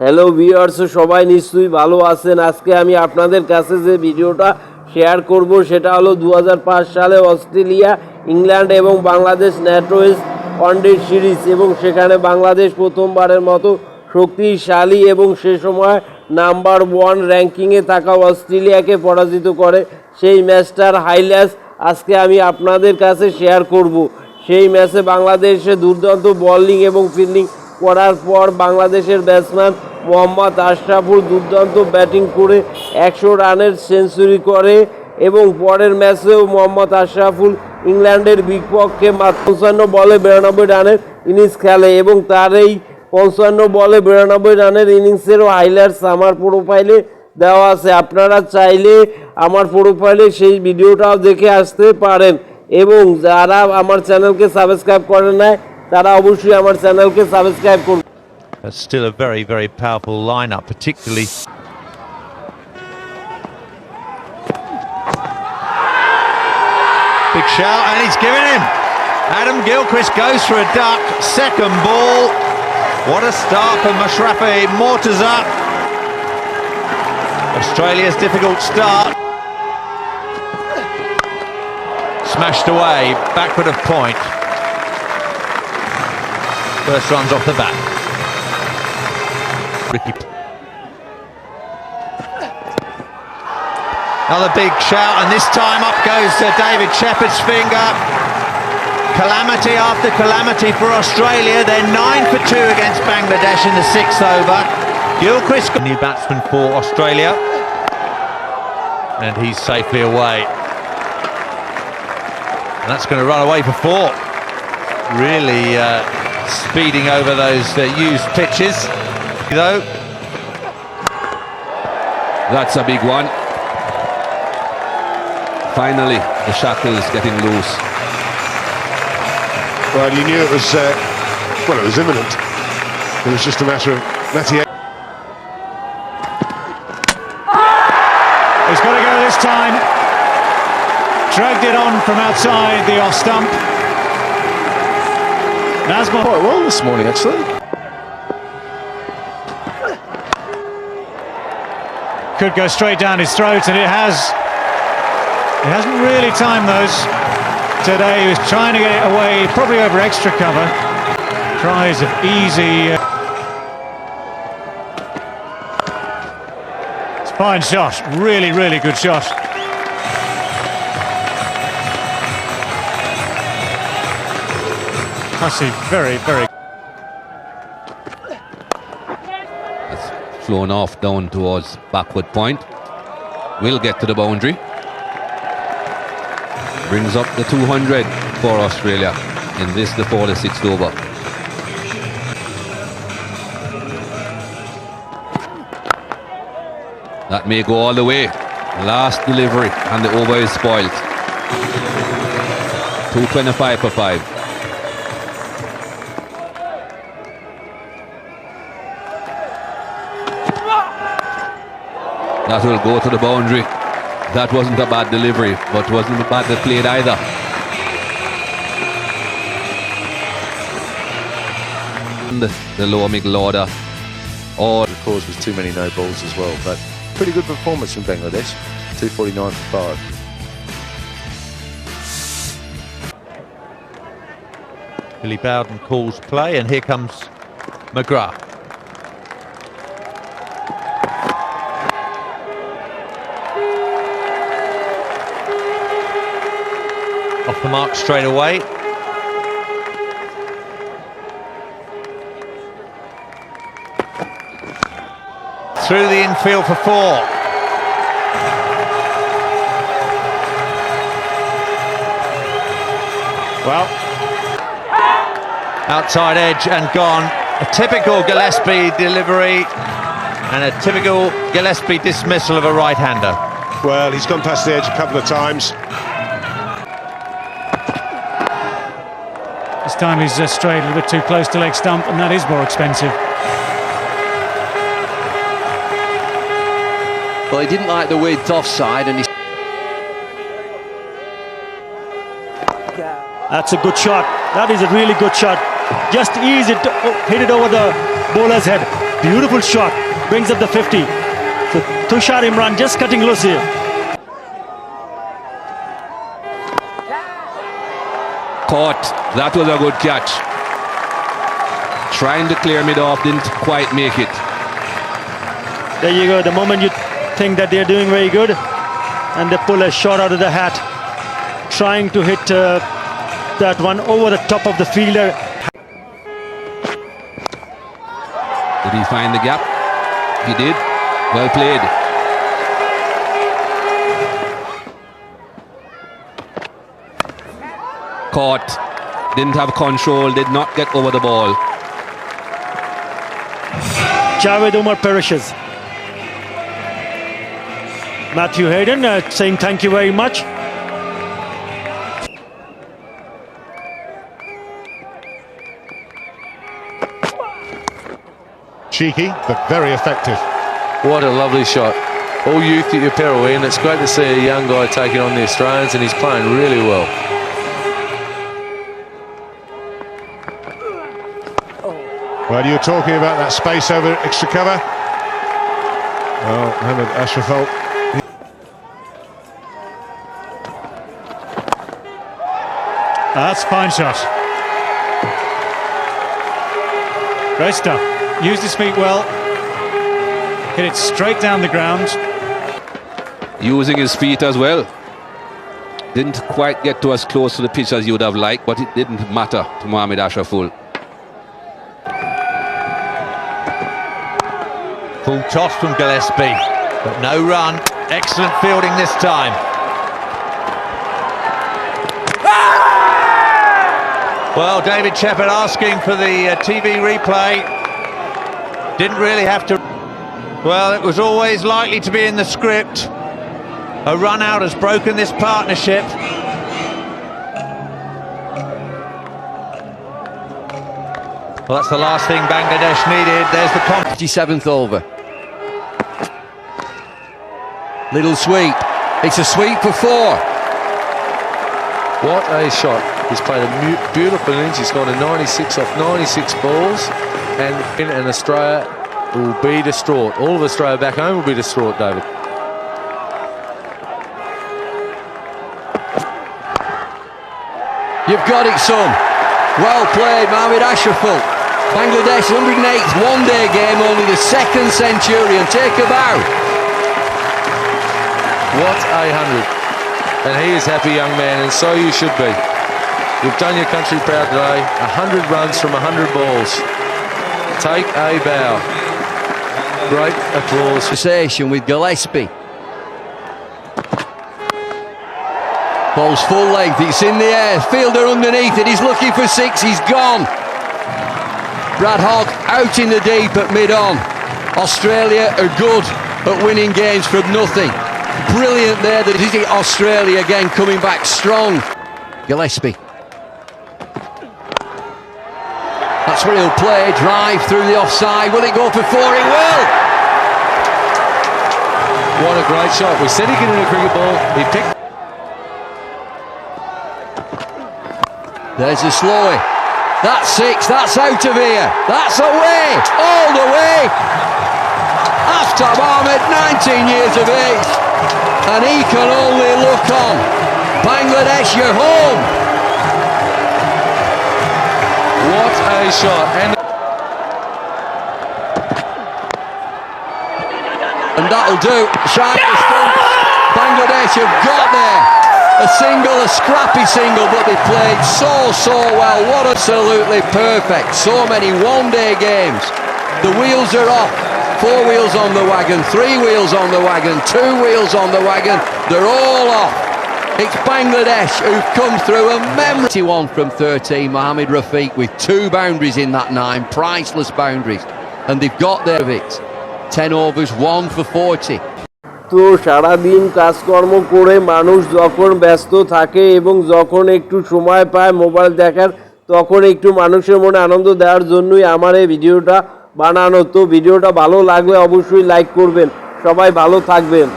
Hello viewers, সবাই নিশ্চয়ই ভালো আছেন। আজকে আমি আপনাদের কাছে যে ভিডিওটা শেয়ার করব সেটা হলো 2005 সালে অস্ট্রেলিয়া, ইংল্যান্ড এবং বাংলাদেশ ন্যাটোয়েস ওয়ানডে সিরিজ, এবং সেখানে বাংলাদেশ প্রথমবারের মতো শক্তিশালী এবং সে সময় নাম্বার 1 র্যাঙ্কিংয়ে থাকা অস্ট্রেলিয়াকে পরাজিত করে। সেই ম্যাচটার হাইলাইটস আজকে আমি আপনাদের কাছে শেয়ার করব। সেই ম্যাচে বাংলাদেশে দুর্দান্ত বোলিং এবং ফিল্ডিং করার পর বাংলাদেশের ব্যাটসম্যান মোহাম্মদ আশরাফুল দুর্দান্ত ব্যাটিং করে 100 রানের সেঞ্চুরি করে, এবং পরের ম্যাচেও মোহাম্মদ আশরাফুল ইংল্যান্ডের বিপক্ষে মাত্র 55 বলে 92 রানের ইনিংস খেলে, এবং তার এই 55 বলে 92 রানের ইনিংসেরও হাইলাইটস আমার প্রোফাইলে দেওয়া আছে। আপনারা চাইলে আমার প্রোফাইলে সেই ভিডিওটাও দেখে আসতে পারেন, এবং যারা আমার চ্যানেলকে সাবস্ক্রাইব করে নাই তারা অবশ্যই আমার চ্যানেলকে সাবস্ক্রাইব করুন। That's still a very, very powerful lineup, particularly. Big shout, and he's given him. Adam Gilchrist goes for a duck. Second ball. What a start for Mashrafi. Mortaza. Australia's difficult start. Smashed away, backward of point. First runs off the bat. Ricky. Another big shout, and this time up goes David Shepherd's finger. Calamity after calamity for Australia. They're 9 for 2 against Bangladesh in the 6th over. Gilchrist, new batsman for Australia, and he's safely away. And that's going to run away for 4. Really speeding over those used pitches, though. That's a big one. Finally, the shackles getting loose. Well, you knew it was, it was imminent. It was just a matter of Mathieu. He's got to go this time. Dragged it on from outside the off stump. Nazma Quite well this morning, actually. could go straight down his throat, and it has. He hasn't really timed those today. He was trying to get it away, probably over extra cover. Tries of easy. It's a fine shot, really, really good shot. I see, very, very. It's flown off down towards backward point. Will get to the boundary. Brings up the 200 for Australia in this, the 46th over. That may go all the way. Last delivery and the over is spoiled. 225 for 5. That will go to the boundary. That wasn't a bad delivery, but wasn't badly played either. The lower middle order. Or The cause was too many no balls as well, but pretty good performance from Bangladesh. 249 for 5. Billy Bowden calls play, and here comes McGrath. Off the mark straight away. Through the infield for 4. Well, Outside edge and gone. A typical Gillespie delivery and a typical Gillespie dismissal of a right-hander. Well, he's gone past the edge a couple of times. this time he's strayed a little bit too close to leg stump, and that is more expensive. Well, he didn't like the width offside, and he... That's a good shot. That is a really good shot. just ease it, hit it over the bowler's head. Beautiful shot, brings up the 50. So Tushar Imran just cutting loose here. Caught. That was a good catch. Trying to clear mid off, didn't quite make it. There you go. The moment you think that they're doing very good, and they pull a shot out of the hat, trying to hit that one over the top of the fielder. Did he find the gap? He did. Well played. Caught. Didn't have control, did not get over the ball. Javed Umar perishes. Matthew Hayden saying thank you very much. Cheeky, but very effective. What a lovely shot. All youth at your peril, Ian. It's great to see a young guy taking on the Australians, and he's playing really well. Well, you were talking about that space over extra cover. Well, Mohammad Ashraf. That's fine shot. Great stuff. Used his feet well. Hit it straight down the ground. Using his feet as well. Didn't quite get to as close to the pitch as you would have liked, but it didn't matter to Mohammad Ashraful. Full toss from Gillespie, but no run. Excellent fielding this time. Well, David Shepherd asking for the TV replay. Didn't really have to. Well, it was always likely to be in the script. A run out has broken this partnership. Well, that's the last thing Bangladesh needed. There's the 57th over. Little sweep. It's a sweep for 4. What a shot. He's played a beautiful innings. He's gone a 96 off 96 balls. And Australia will be distraught. All of Australia back home will be distraught, David. You've got it, son. Well played, Mohammad Ashraful. Bangladesh 108th one-day game, only the second centurion. Take a bow. What a 100. And he is happy, young man, and so you should be. You've done your country proud today. 100 runs from 100 balls. Take a bow. Great applause. Conversation with Gillespie. Ball's full length, it's in the air. Fielder underneath it, he's looking for 6, he's gone. Brad Hogg out in the deep at mid-on. Australia are good at winning games from nothing. Brilliant there, that is Australia again coming back strong. Gillespie. That's where he'll play, drive through the offside. Will it go for 4? It will! What a great shot. We said he could hit a cricket ball. He picked. There's a slowie. That's 6, that's out of here. That's away, all the way. Aftab Ahmed, 19 years of age. And he can only look on. Bangladesh, you're home. What a shot. And that'll do. Sharp response. Bangladesh have got there. A single, a scrappy single, but they played so well. What absolutely perfect. So many one-day games. The wheels are off. 4 wheels on the wagon, 3 wheels on the wagon, 2 wheels on the wagon. They're all off. It's Bangladesh who've come through a memory. 21 from 13, Mohammad Rafiq with 2 boundaries in that 9, priceless boundaries. And they've got their of it. 10 overs, 1 for 40. তো সারাদিন কাজকর্ম করে মানুষ যখন ব্যস্ত থাকে এবং যখন একটু সময় পায় মোবাইল দেখার, তখন একটু মানুষের মনে আনন্দ দেওয়ার জন্যই আমার এই ভিডিওটা বানানো। তো ভিডিওটা ভালো লাগলে অবশ্যই লাইক করবেন। সবাই ভালো থাকবেন।